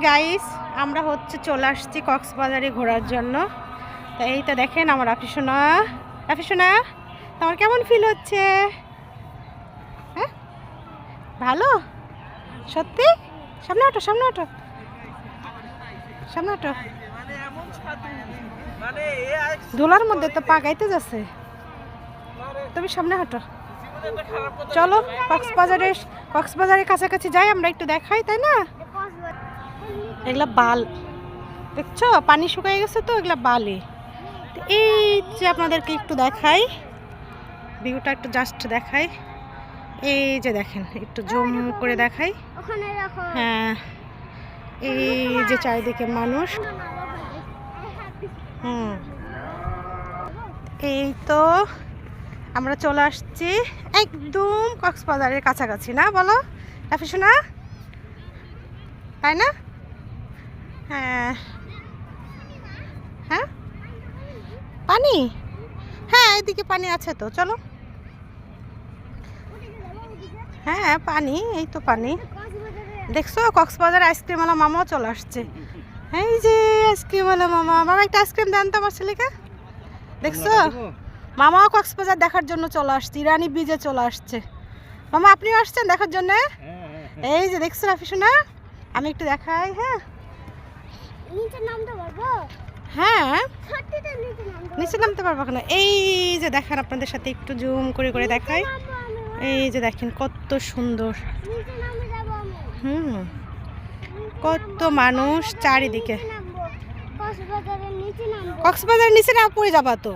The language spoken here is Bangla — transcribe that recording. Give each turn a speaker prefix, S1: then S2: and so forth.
S1: গাইস, আমরা হচ্ছে চলে আসছি কক্সবাজারে ঘোরার জন্য। তো এই তো দেখেন আমার আফিসোনা। আফিসোনা, তোমার কেমন ফিল হচ্ছে? হ্যাঁ, ভালো? সত্যি? সামনে ওঠো, সামনে ওঠো, সামনে ওঠো। ধুলার মধ্যে তো পা গাইতে যাচ্ছে, তুমি সামনে হাঁটো। চলো কক্সবাজারের কাছাকাছি যাই, আমরা একটু দেখাই, তাই না? এগুলা বাল দেখছো, পানি শুকিয়ে গেছে তো, এগুলা বালি। এই যে আপনাদেরকে একটু দেখাই, ভিউটা একটু জাস্ট দেখাই। এই যে দেখেন, একটু জুম করে দেখাই। হ্যাঁ, এই যে চারিদিকে মানুষ। এই তো আমরা চলে আসছি একদম কক্সবাজারের কাছাকাছি, না বলো আফিসোনা, তাই না? হ্যাঁ হ্যাঁ, পানি, হ্যাঁ এদিকে পানি আছে তো, চলো। হ্যাঁ পানি, এই তো পানি। দেখছো কক্সবাজার আইসক্রিমওয়ালা মামাও চলে আসছে। এই যে আইসক্রিমওয়ালা মামা, মামা একটা আইসক্রিম দেন তো আমার ছেলেকে। দেখছো, মামাও কক্সবাজার দেখার জন্য চলে আসছে, ইরানি ব্রিজে চলে আসছে। মামা আপনিও আসছেন দেখার জন্য? এই যে দেখছো আফিসোনা, আমি একটু দেখাই। হ্যাঁ হ্যাঁ, নিচে নামতে পারবো না। এই যে দেখেন, আপনাদের সাথে একটু জুম করে করে দেখাই। এই যে দেখেন কত সুন্দর, কত মানুষ চারিদিকে। কক্সবাজারের নিচে না পড়ে যাবা তো।